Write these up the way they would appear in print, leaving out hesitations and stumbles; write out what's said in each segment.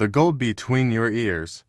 The Gold Between Your Ears.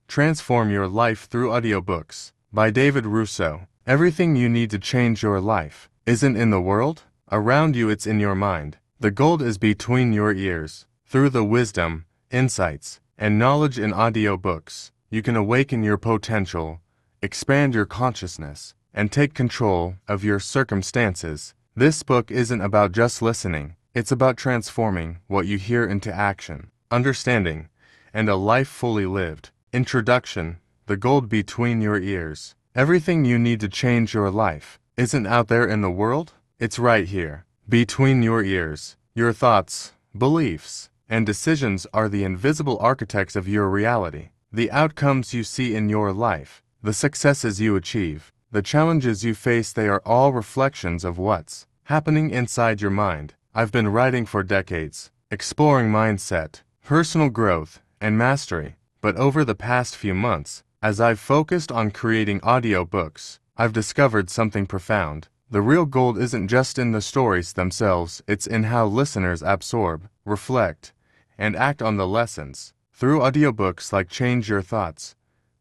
Transform Your Life Through Audiobooks. By David Russo. Everything you need to change your life isn't in the world around you, it's in your mind. The gold is between your ears. Through the wisdom, insights, and knowledge in audiobooks, you can awaken your potential, expand your consciousness, and take control of your circumstances. This book isn't about just listening, it's about transforming what you hear into action, understanding, and a life fully lived. Introduction. The Gold Between Your Ears. Everything you need to change your life isn't out there in the world, it's right here, between your ears. Your thoughts, beliefs, and decisions are the invisible architects of your reality. The outcomes you see in your life, the successes you achieve, the challenges you face, they are all reflections of what's happening inside your mind. I've been writing for decades, exploring mindset, personal growth, and mastery. But over the past few months, as I've focused on creating audiobooks, I've discovered something profound. The real gold isn't just in the stories themselves, it's in how listeners absorb, reflect, and act on the lessons. Through audiobooks like Change Your Thoughts,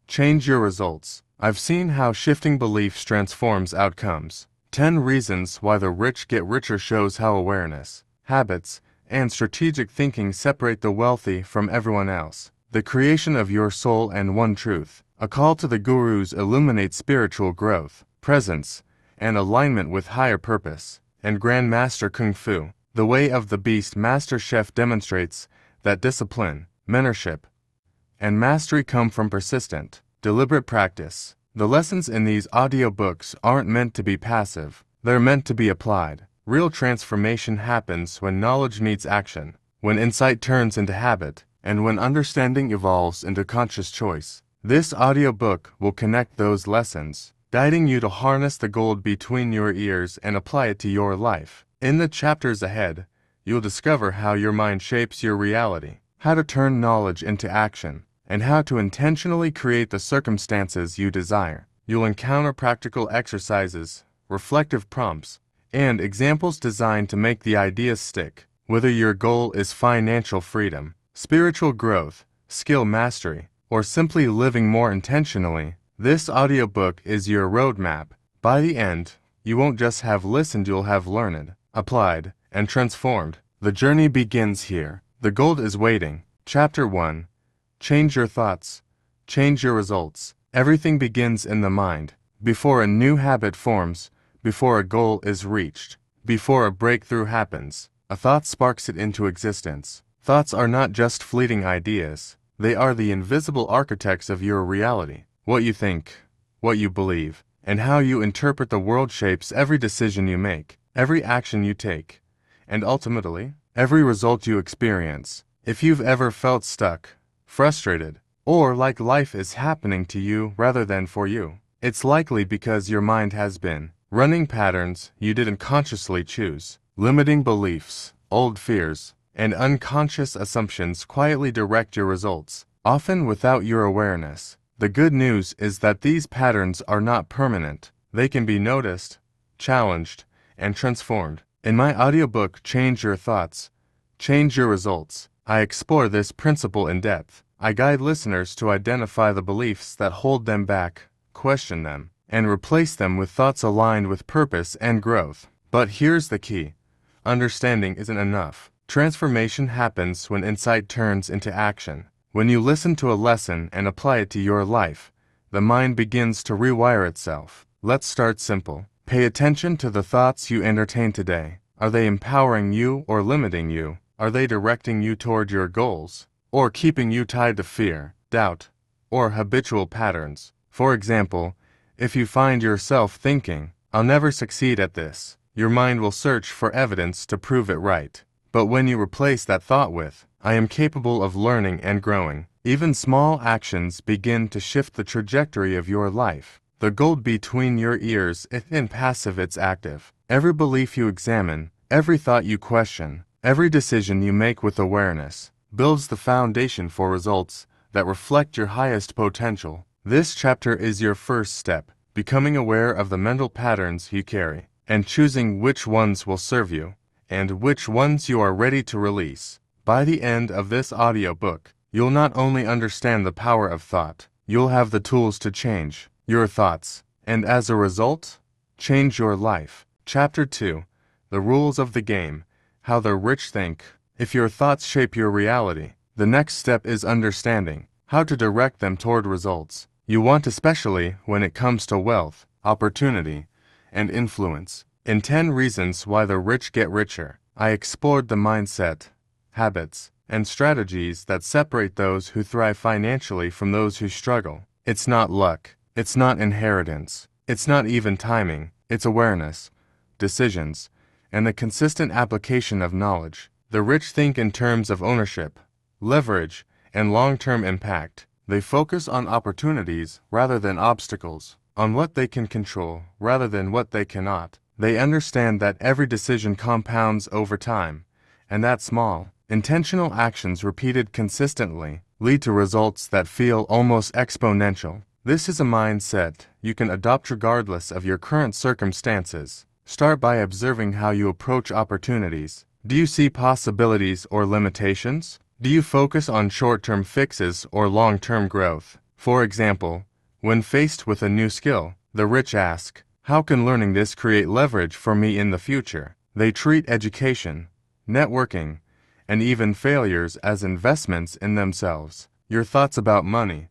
Change Your Results, I've seen how shifting beliefs transforms outcomes. 10 Reasons Why the Rich Get Richer shows how awareness, habits, and strategic thinking separate the wealthy from everyone else. The Creation of Your Soul and One Truth, a call to the gurus, illuminates spiritual growth, presence, and alignment with higher purpose. And Grandmaster Kung Fu, The Way of the Beast, Master Chef demonstrates that discipline, mentorship, and mastery come from persistent, deliberate practice. The lessons in these audiobooks aren't meant to be passive, they're meant to be applied. Real transformation happens when knowledge meets action, when insight turns into habit, and when understanding evolves into conscious choice. This audiobook will connect those lessons, guiding you to harness the gold between your ears and apply it to your life. In the chapters ahead, you'll discover how your mind shapes your reality, how to turn knowledge into action, and how to intentionally create the circumstances you desire. You'll encounter practical exercises, reflective prompts, and examples designed to make the ideas stick. Whether your goal is financial freedom, spiritual growth, skill mastery, or simply living more intentionally, this audiobook is your roadmap. By the end, you won't just have listened, you'll have learned, applied, and transformed. The journey begins here. The gold is waiting. Chapter 1. Change Your Thoughts. Change Your Results. Everything begins in the mind. Before a new habit forms, before a goal is reached, before a breakthrough happens, a thought sparks it into existence. Thoughts are not just fleeting ideas, they are the invisible architects of your reality. What you think, what you believe, and how you interpret the world shapes every decision you make, every action you take, and ultimately, every result you experience. If you've ever felt stuck, frustrated, or like life is happening to you rather than for you, it's likely because your mind has been running patterns you didn't consciously choose. Limiting beliefs, old fears, and unconscious assumptions quietly direct your results, often without your awareness. The good news is that these patterns are not permanent. They can be noticed, challenged, and transformed. In my audiobook, Change Your Thoughts, Change Your Results, I explore this principle in depth. I guide listeners to identify the beliefs that hold them back, question them, and replace them with thoughts aligned with purpose and growth. But here's the key. Understanding isn't enough. Transformation happens when insight turns into action. When you listen to a lesson and apply it to your life, the mind begins to rewire itself. Let's start simple. Pay attention to the thoughts you entertain today. Are they empowering you or limiting you? Are they directing you toward your goals, or keeping you tied to fear, doubt, or habitual patterns? For example, if you find yourself thinking, "I'll never succeed at this," your mind will search for evidence to prove it right. But when you replace that thought with, "I am capable of learning and growing," even small actions begin to shift the trajectory of your life. The gold between your ears isn't passive, it's active. Every belief you examine, every thought you question, every decision you make with awareness, builds the foundation for results that reflect your highest potential. This chapter is your first step, becoming aware of the mental patterns you carry, and choosing which ones will serve you, and which ones you are ready to release. By the end of this audiobook, you'll not only understand the power of thought, you'll have the tools to change your thoughts, and as a result, change your life. Chapter 2. The Rules of the Game. How the Rich Think. If your thoughts shape your reality, the next step is understanding how to direct them toward results you want, especially when it comes to wealth, opportunity, and influence. In 10 Reasons Why the Rich Get Richer, I explored the mindset, habits, and strategies that separate those who thrive financially from those who struggle. It's not luck. It's not inheritance. It's not even timing. It's awareness, decisions, and the consistent application of knowledge. The rich think in terms of ownership, leverage, and long-term impact. They focus on opportunities rather than obstacles, on what they can control rather than what they cannot. They understand that every decision compounds over time, and that small, intentional actions repeated consistently lead to results that feel almost exponential. This is a mindset you can adopt regardless of your current circumstances. Start by observing how you approach opportunities. Do you see possibilities or limitations? Do you focus on short-term fixes or long-term growth? For example, when faced with a new skill, the rich ask, how can learning this create leverage for me in the future? They treat education, networking, and even failures as investments in themselves. Your thoughts about money,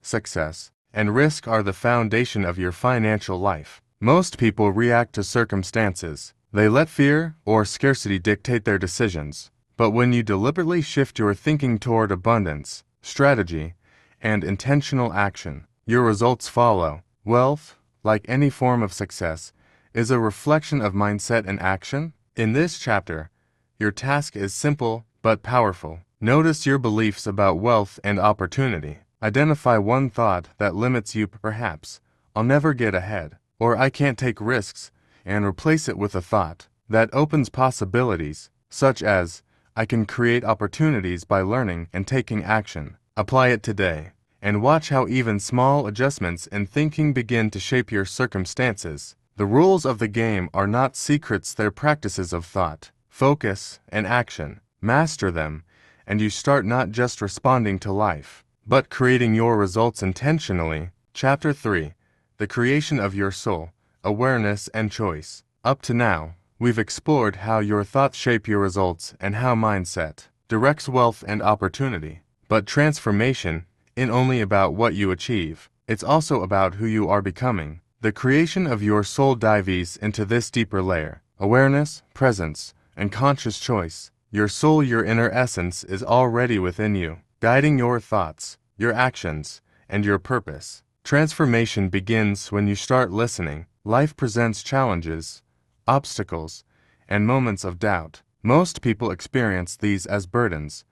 success, and risk are the foundation of your financial life. Most people react to circumstances. They let fear or scarcity dictate their decisions. But when you deliberately shift your thinking toward abundance, strategy, and intentional action, your results follow. Wealth, like any form of success, is a reflection of mindset and action. In this chapter, your task is simple but powerful. Notice your beliefs about wealth and opportunity. Identify one thought that limits you, perhaps, I'll never get ahead, or I can't take risks, and replace it with a thought that opens possibilities, such as, I can create opportunities by learning and taking action. Apply it today, and watch how even small adjustments in thinking begin to shape your circumstances. The rules of the game are not secrets, they're practices of thought, focus, and action. Master them, and you start not just responding to life, but creating your results intentionally. Chapter 3. The Creation of Your Soul, Awareness and Choice. Up to now, we've explored how your thoughts shape your results and how mindset directs wealth and opportunity. But transformation isn't only about what you achieve, it's also about who you are becoming. The creation of your soul dives into this deeper layer: awareness, presence, and conscious choice. Your soul, your inner essence, is already within you, guiding your thoughts, your actions, and your purpose. Transformation begins when you start listening. Life presents challenges, obstacles, and moments of doubt. Most people experience these as burdens,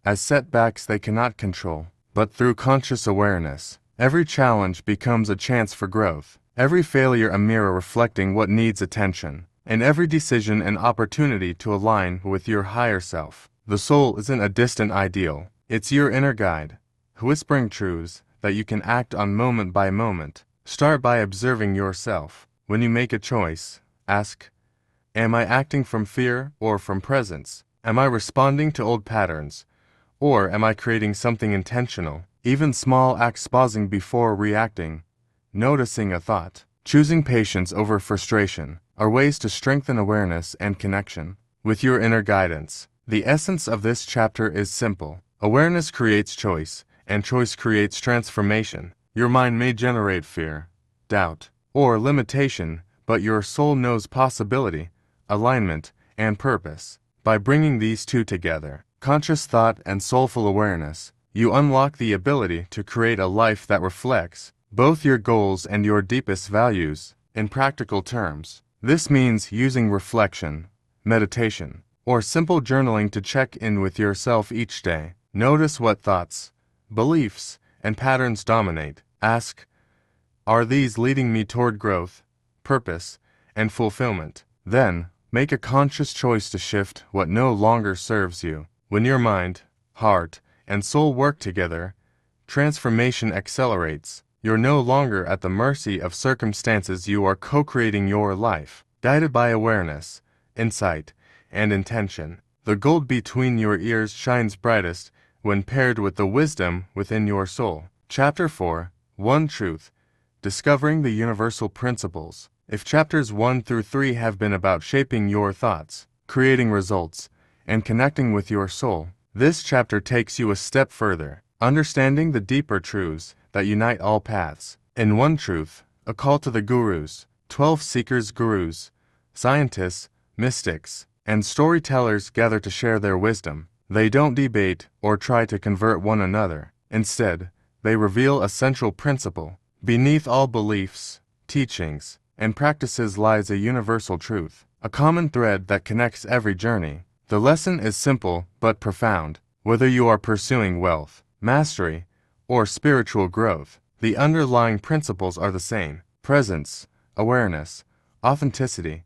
as setbacks they cannot control. But through conscious awareness, every challenge becomes a chance for growth, every failure a mirror reflecting what needs attention, and every decision an opportunity to align with your higher self. The soul isn't a distant ideal, it's your inner guide, whispering truths that you can act on moment by moment. Start by observing yourself. When you make a choice, ask, am I acting from fear or from presence? Am I responding to old patterns, or am I creating something intentional? Even small acts, pausing before reacting, noticing a thought, choosing patience over frustration, are ways to strengthen awareness and connection with your inner guidance. The essence of this chapter is simple. Awareness creates choice, and choice creates transformation. Your mind may generate fear, doubt, or limitation, but your soul knows possibility, alignment, and purpose. By bringing these two together, conscious thought and soulful awareness, you unlock the ability to create a life that reflects both your goals and your deepest values. In practical terms, this means using reflection, meditation, or simple journaling to check in with yourself each day. Notice what thoughts, beliefs, and patterns dominate. Ask, are these leading me toward growth, purpose, and fulfillment? Then, make a conscious choice to shift what no longer serves you. When your mind, heart, and soul work together, transformation accelerates. You're no longer at the mercy of circumstances, you are co-creating your life, guided by awareness, insight, and intention. The gold between your ears shines brightest when paired with the wisdom within your soul. Chapter 4, One Truth, Discovering the Universal Principles. If chapters 1 through 3 have been about shaping your thoughts, creating results, and connecting with your soul, this chapter takes you a step further, understanding the deeper truths that unite all paths. In One Truth, a call to the gurus, 12 seekers, gurus, scientists, mystics, and storytellers gather to share their wisdom. They don't debate or try to convert one another. Instead, they reveal a central principle. Beneath all beliefs, teachings, and practices lies a universal truth, a common thread that connects every journey. The lesson is simple but profound. Whether you are pursuing wealth, mastery, or spiritual growth, the underlying principles are the same. Presence, awareness, authenticity,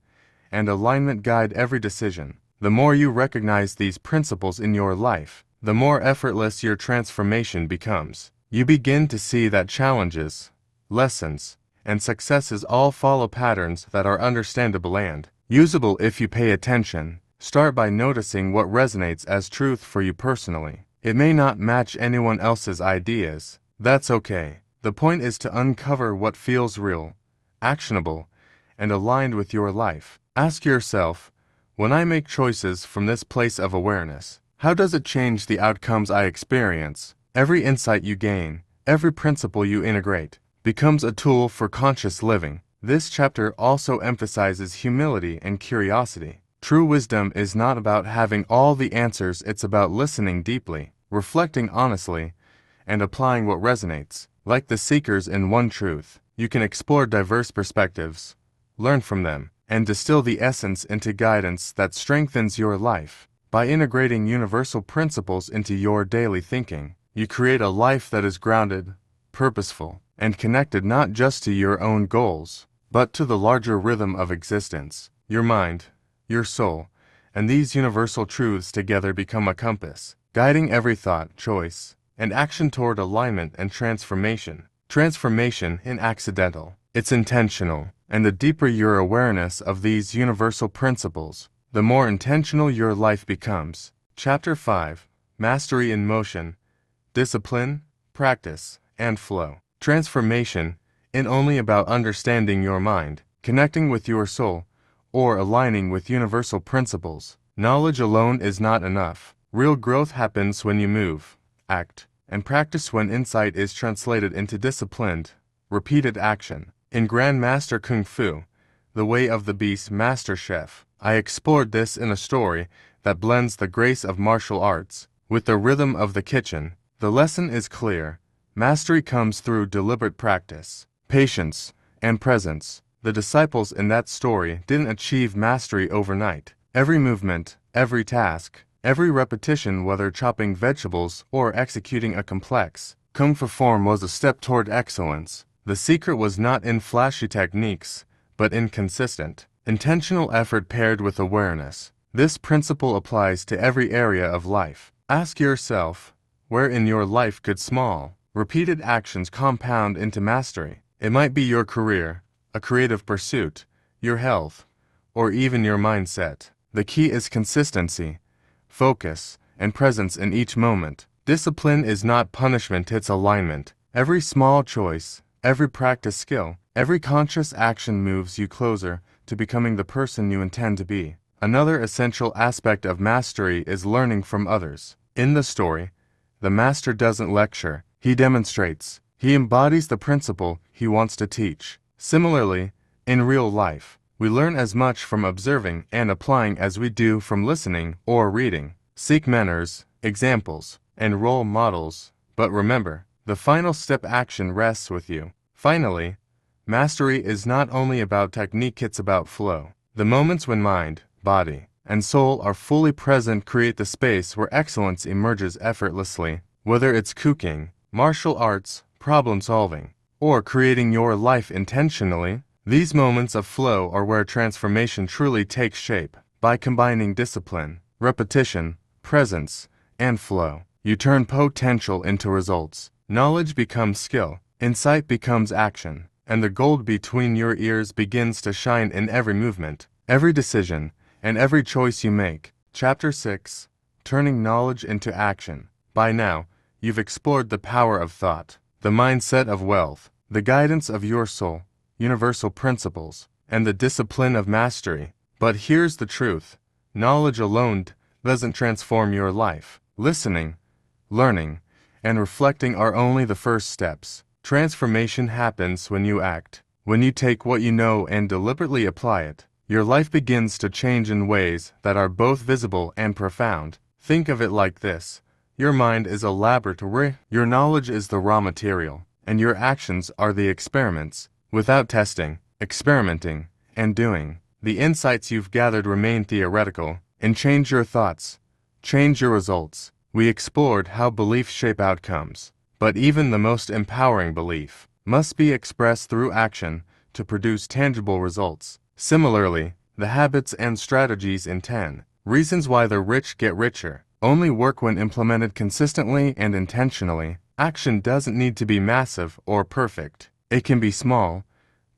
and alignment guide every decision. The more you recognize these principles in your life, the more effortless your transformation becomes. You begin to see that challenges, lessons, and successes all follow patterns that are understandable and usable if you pay attention. Start by noticing what resonates as truth for you personally. It may not match anyone else's ideas. That's okay. The point is to uncover what feels real, actionable, and aligned with your life. Ask yourself, when I make choices from this place of awareness, how does it change the outcomes I experience? Every insight you gain, every principle you integrate, becomes a tool for conscious living. This chapter also emphasizes humility and curiosity. True wisdom is not about having all the answers, it's about listening deeply, reflecting honestly, and applying what resonates. Like the seekers in One Truth, you can explore diverse perspectives, learn from them, and distill the essence into guidance that strengthens your life. By integrating universal principles into your daily thinking, you create a life that is grounded, purposeful, and connected not just to your own goals, but to the larger rhythm of existence. Your mind, your soul, and these universal truths together become a compass, guiding every thought, choice, and action toward alignment and transformation. Transformation isn't accidental, it's intentional, and the deeper your awareness of these universal principles, the more intentional your life becomes. Chapter 5, Mastery in Motion, Discipline, Practice, and Flow. Transformation isn't only about understanding your mind, connecting with your soul, or aligning with universal principles. Knowledge alone is not enough. Real growth happens when you move, act, and practice, when insight is translated into disciplined, repeated action. In Grandmaster Kung Fu, The Way of the Beast Master Chef, I explored this in a story that blends the grace of martial arts with the rhythm of the kitchen. The lesson is clear. Mastery comes through deliberate practice, patience, and presence. The disciples in that story didn't achieve mastery overnight. Every movement, every task, every repetition, whether chopping vegetables or executing a complex Kung Fu form, was a step toward excellence. The secret was not in flashy techniques, but in consistent, intentional effort paired with awareness. This principle applies to every area of life. Ask yourself, where in your life could small, repeated actions compound into mastery? It might be your career, a creative pursuit, your health, or even your mindset. The key is consistency, focus, and presence in each moment. Discipline is not punishment, it's alignment. Every small choice, every practice skill, every conscious action moves you closer to becoming the person you intend to be. Another essential aspect of mastery is learning from others. In the story, the master doesn't lecture, he demonstrates. He embodies the principle he wants to teach. Similarly, in real life, we learn as much from observing and applying as we do from listening or reading. Seek mentors, examples, and role models, but remember, the final step, action, rests with you. Finally, mastery is not only about technique, it's about flow. The moments when mind, body, and soul are fully present create the space where excellence emerges effortlessly. Whether it's cooking, martial arts, problem solving, or creating your life intentionally, these moments of flow are where transformation truly takes shape. By combining discipline, repetition, presence, and flow, you turn potential into results. Knowledge becomes skill, insight becomes action, and the gold between your ears begins to shine in every movement, every decision, and every choice you make. Chapter 6, Turning Knowledge into Action. By now, you've explored the power of thought, the mindset of wealth, the guidance of your soul, universal principles, and the discipline of mastery. But here's the truth. Knowledge alone doesn't transform your life. Listening, learning, and reflecting are only the first steps. Transformation happens when you act. When you take what you know and deliberately apply it, your life begins to change in ways that are both visible and profound. Think of it like this. Your mind is a laboratory, your knowledge is the raw material, and your actions are the experiments. Without testing, experimenting, and doing, the insights you've gathered remain theoretical. And change your thoughts, change your results. We explored how beliefs shape outcomes, but even the most empowering belief must be expressed through action to produce tangible results. Similarly, the habits and strategies in 10 Reasons Why the Rich Get Richer only work when implemented consistently and intentionally. Action doesn't need to be massive or perfect. It can be small,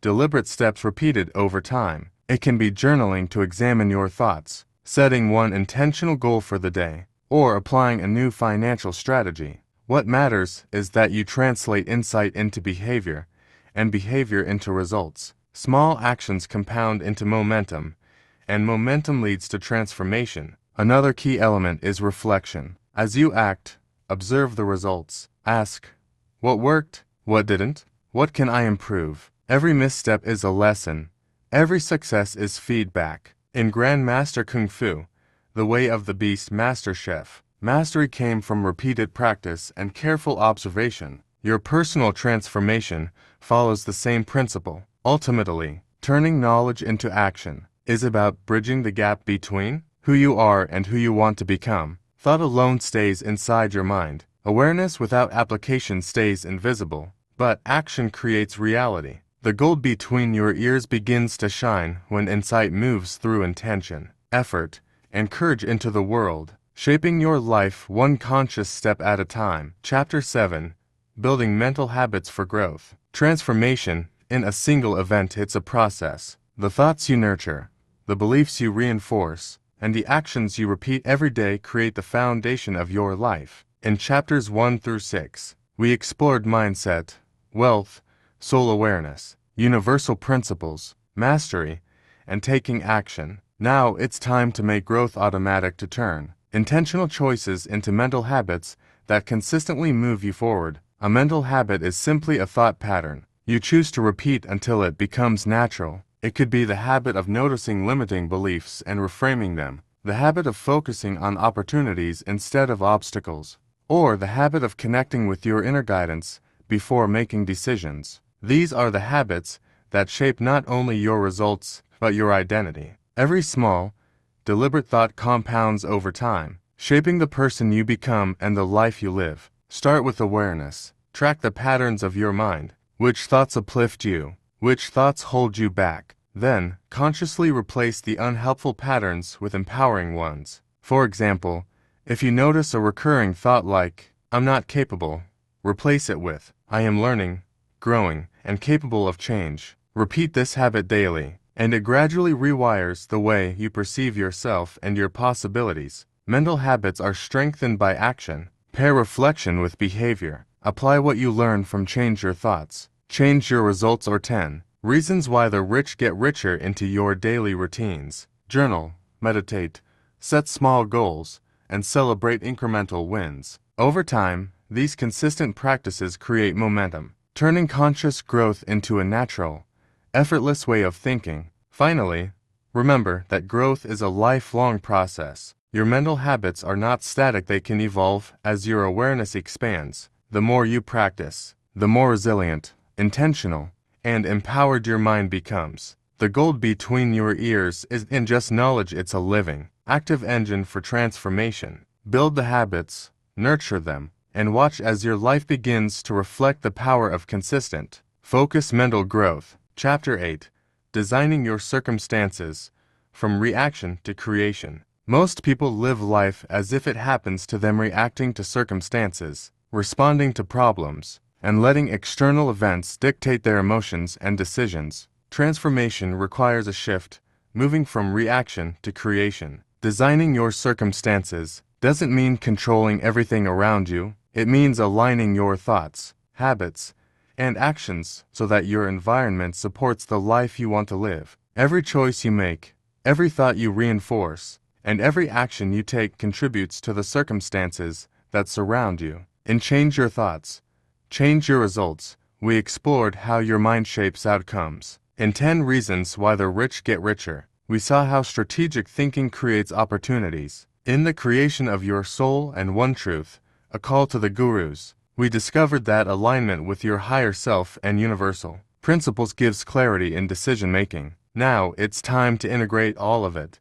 deliberate steps repeated over time. It can be journaling to examine your thoughts, setting one intentional goal for the day, or applying a new financial strategy. What matters is that you translate insight into behavior, and behavior into results. Small actions compound into momentum, and momentum leads to transformation. Another key element is reflection. As you act, observe the results. Ask, what worked? What didn't? What can I improve? Every misstep is a lesson. Every success is feedback. In Grandmaster Kung Fu, The Way of the Beast Master Chef, mastery came from repeated practice and careful observation. Your personal transformation follows the same principle. Ultimately, turning knowledge into action is about bridging the gap between who you are and who you want to become. Thought alone stays inside your mind. Awareness without application stays invisible. But action creates reality. The gold between your ears begins to shine when insight moves through intention, effort, and courage into the world, shaping your life one conscious step at a time. Chapter 7. Building Mental Habits for Growth. Transformation in a single event. It's a process. The thoughts you nurture, the beliefs you reinforce, and the actions you repeat every day create the foundation of your life. In chapters 1 through 6, we explored mindset, wealth, soul awareness, universal principles, mastery, and taking action. Now it's time to make growth automatic, to turn intentional choices into mental habits that consistently move you forward. A mental habit is simply a thought pattern you choose to repeat until it becomes natural. It could be the habit of noticing limiting beliefs and reframing them, the habit of focusing on opportunities instead of obstacles, or the habit of connecting with your inner guidance before making decisions. These are the habits that shape not only your results, but your identity. Every small, deliberate thought compounds over time, shaping the person you become and the life you live. Start with awareness. Track the patterns of your mind. Which thoughts uplift you? Which thoughts hold you back? Then, consciously replace the unhelpful patterns with empowering ones. For example, if you notice a recurring thought like, I'm not capable, replace it with, I am learning, growing, and capable of change. Repeat this habit daily, and it gradually rewires the way you perceive yourself and your possibilities. Mental habits are strengthened by action. Pair reflection with behavior. Apply what you learn from change your thoughts. Change your results. Or 10 Reasons Why the Rich Get Richer into your daily routines. Journal, meditate, set small goals, and celebrate incremental wins. Over time, these consistent practices create momentum, turning conscious growth into a natural, effortless way of thinking. Finally, remember that growth is a lifelong process. Your mental habits are not static, they can evolve as your awareness expands. The more you practice, the more resilient, intentional, and empowered your mind becomes. The gold between your ears isn't just knowledge, it's a living, active engine for transformation. Build the habits, nurture them, and watch as your life begins to reflect the power of consistent, focused mental growth. Chapter 8. Designing Your Circumstances. From Reaction to Creation. Most people live life as if it happens to them, reacting to circumstances, responding to problems, and letting external events dictate their emotions and decisions. Transformation requires a shift, moving from reaction to creation. Designing your circumstances doesn't mean controlling everything around you. It means aligning your thoughts, habits, and actions so that your environment supports the life you want to live. Every choice you make, every thought you reinforce, and every action you take contributes to the circumstances that surround you. In Change Your Thoughts, Change Your Results, we explored how your mind shapes outcomes. In 10 Reasons Why the Rich Get Richer, we saw how strategic thinking creates opportunities. In The Creation of Your Soul and One Truth, A Call to the Gurus, we discovered that alignment with your higher self and universal principles gives clarity in decision-making. Now it's time to integrate all of it,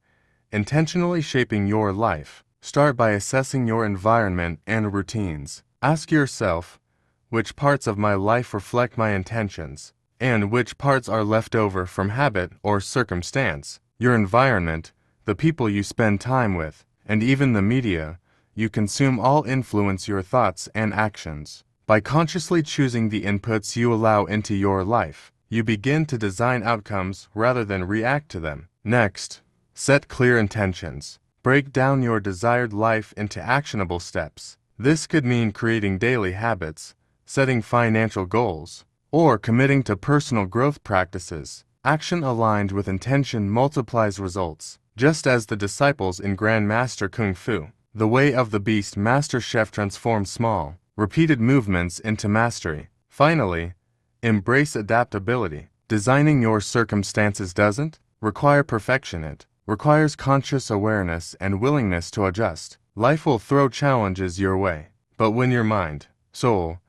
intentionally shaping your life. Start by assessing your environment and routines. Ask yourself, which parts of my life reflect my intentions, and which parts are left over from habit or circumstance. Your environment, the people you spend time with, and even the media you consume all influence your thoughts and actions. By consciously choosing the inputs you allow into your life, you begin to design outcomes rather than react to them. Next, set clear intentions. Break down your desired life into actionable steps. This could mean creating daily habits, setting financial goals, or committing to personal growth practices. Action aligned with intention multiplies results. Just as the disciples in Grand Master Kung Fu, The Way of the Beast Master Chef transformed small, repeated movements into mastery. Finally, embrace adaptability. Designing your circumstances doesn't require perfection. It requires conscious awareness and willingness to adjust. Life will throw challenges your way, but when your mind, soul,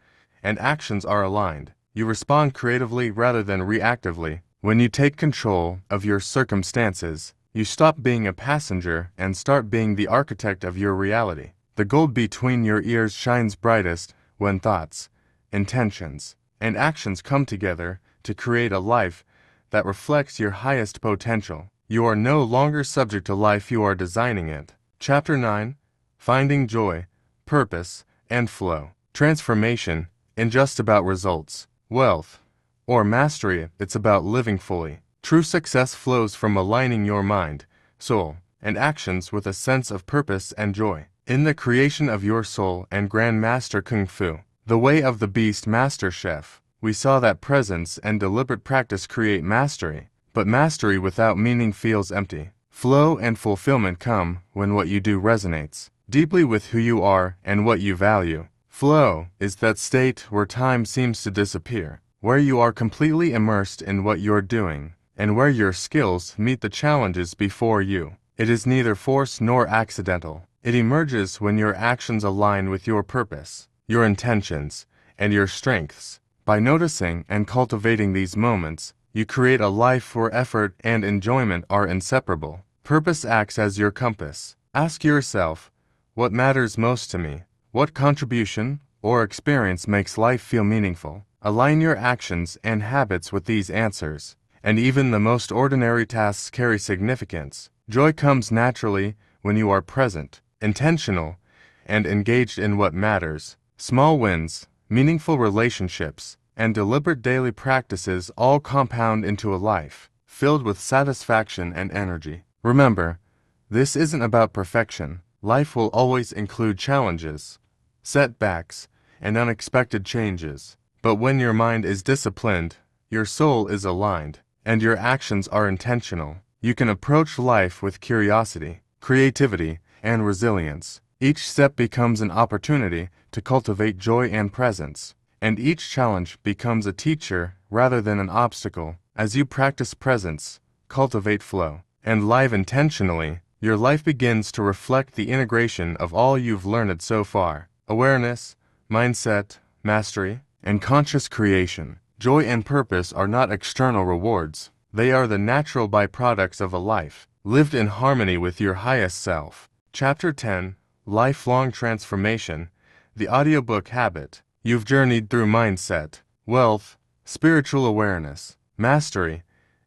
and actions are aligned, you respond creatively rather than reactively. When you take control of your circumstances, you stop being a passenger and start being the architect of your reality. The gold between your ears shines brightest when thoughts, intentions, and actions come together to create a life that reflects your highest potential. You are no longer subject to life, you are designing it. Chapter 9, Finding Joy, Purpose, and Flow. Transformation isn't just about results, wealth, or mastery. It's about living fully. True success flows from aligning your mind, soul, and actions with a sense of purpose and joy. In The Creation of Your Soul and Grand Master Kung Fu, The Way of the Beast Master Chef, we saw that presence and deliberate practice create mastery, but mastery without meaning feels empty. Flow and fulfillment come when what you do resonates deeply with who you are and what you value. Flow is that state where time seems to disappear, where you are completely immersed in what you're doing, and where your skills meet the challenges before you. It is neither forced nor accidental. It emerges when your actions align with your purpose, your intentions, and your strengths. By noticing and cultivating these moments, you create a life where effort and enjoyment are inseparable. Purpose acts as your compass. Ask yourself, what matters most to me? What contribution or experience makes life feel meaningful? Align your actions and habits with these answers, and even the most ordinary tasks carry significance. Joy comes naturally when you are present, intentional, and engaged in what matters. Small wins, meaningful relationships, and deliberate daily practices all compound into a life filled with satisfaction and energy. Remember, this isn't about perfection. Life will always include challenges, setbacks, and unexpected changes. But when your mind is disciplined, your soul is aligned, and your actions are intentional, you can approach life with curiosity, creativity, and resilience. Each step becomes an opportunity to cultivate joy and presence, and each challenge becomes a teacher rather than an obstacle. As you practice presence, cultivate flow, and live intentionally, your life begins to reflect the integration of all you've learned so far: awareness, mindset, mastery, and conscious creation. Joy and purpose are not external rewards. They are the natural byproducts of a life lived in harmony with your highest self. Chapter 10, Lifelong Transformation, the Audiobook Habit. You've journeyed through mindset, wealth, spiritual awareness, mastery,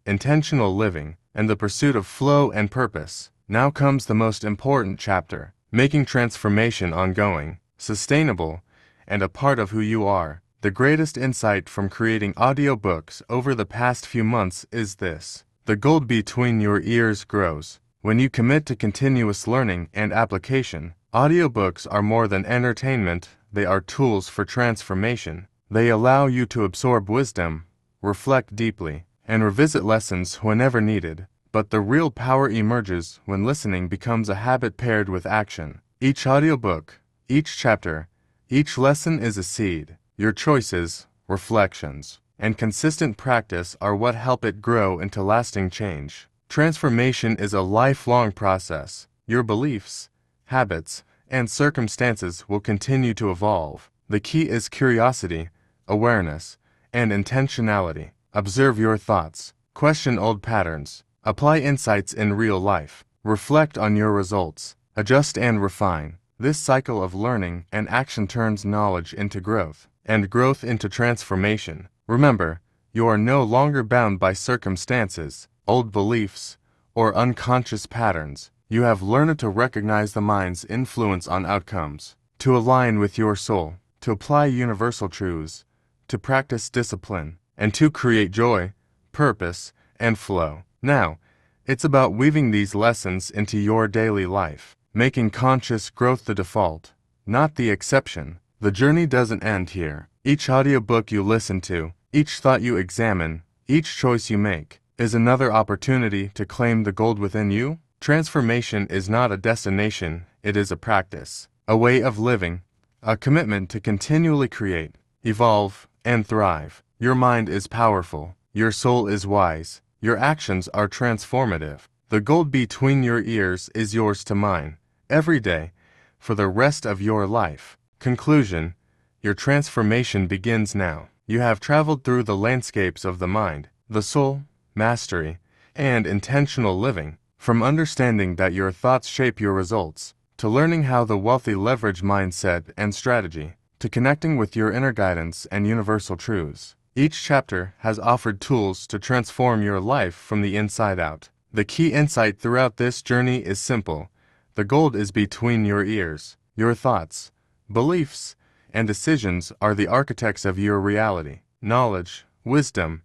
intentional living, and the pursuit of flow and purpose. Now comes the most important chapter, making transformation ongoing, sustainable, and a part of who you are. The greatest insight from creating audiobooks over the past few months is this: the gold between your ears grows When you commit to continuous learning and application, audiobooks are more than entertainment, they are tools for transformation. They allow you to absorb wisdom, reflect deeply, and revisit lessons whenever needed. But the real power emerges when listening becomes a habit paired with action. Each audiobook, each chapter, each lesson is a seed. Your choices, reflections, and consistent practice are what help it grow into lasting change. Transformation is a lifelong process. Your beliefs, habits, and circumstances will continue to evolve. The key is curiosity, awareness, and intentionality. Observe your thoughts, question old patterns, apply insights in real life, reflect on your results, adjust and refine. This cycle of learning and action turns knowledge into growth, and growth into transformation. Remember, you are no longer bound by circumstances, old beliefs, or unconscious patterns. You have learned to recognize the mind's influence on outcomes, to align with your soul, to apply universal truths, to practice discipline, and to create joy, purpose, and flow. Now, it's about weaving these lessons into your daily life, making conscious growth the default, not the exception. The journey doesn't end here. Each audiobook you listen to, each thought you examine, each choice you make, is another opportunity to claim the gold within you. Transformation is not a destination, it is a practice, a way of living, a commitment to continually create, evolve, and thrive. Your mind is powerful, your soul is wise, your actions are transformative. The gold between your ears is yours to mine, every day, for the rest of your life. Conclusion: your transformation begins now. You have traveled through the landscapes of the mind, the soul, mastery, and intentional living. From understanding that your thoughts shape your results, to learning how the wealthy leverage mindset and strategy, to connecting with your inner guidance and universal truths. Each chapter has offered tools to transform your life from the inside out. The key insight throughout this journey is simple. The gold is between your ears. Your thoughts, beliefs, and decisions are the architects of your reality. Knowledge, wisdom,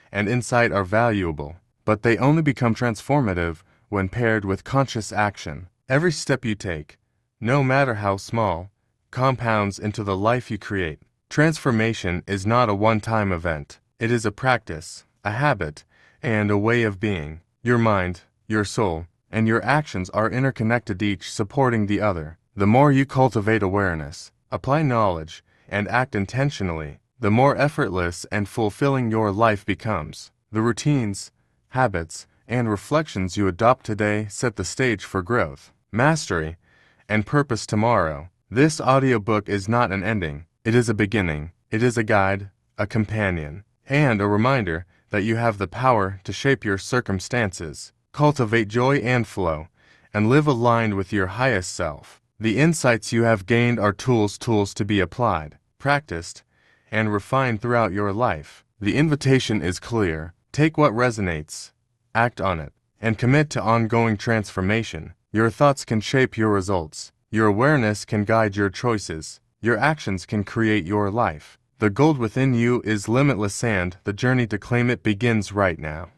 and insight are valuable, but they only become transformative when paired with conscious action. Every step you take, no matter how small, compounds into the life you create. Transformation is not a one-time event. It is a practice, a habit, and a way of being. Your mind, your soul, and your actions are interconnected, each supporting the other. The more you cultivate awareness, apply knowledge, and act intentionally, the more effortless and fulfilling your life becomes. The routines, habits, and reflections you adopt today set the stage for growth, mastery, and purpose tomorrow. This audiobook is not an ending. It is a beginning. It is a guide, a companion, and a reminder that you have the power to shape your circumstances, cultivate joy and flow, and live aligned with your highest self. The insights you have gained are tools to be applied, practiced, and refined throughout your life. The invitation is clear. Take what resonates, act on it, and commit to ongoing transformation. Your thoughts can shape your results. Your awareness can guide your choices. Your actions can create your life. The gold within you is limitless, and the journey to claim it begins right now.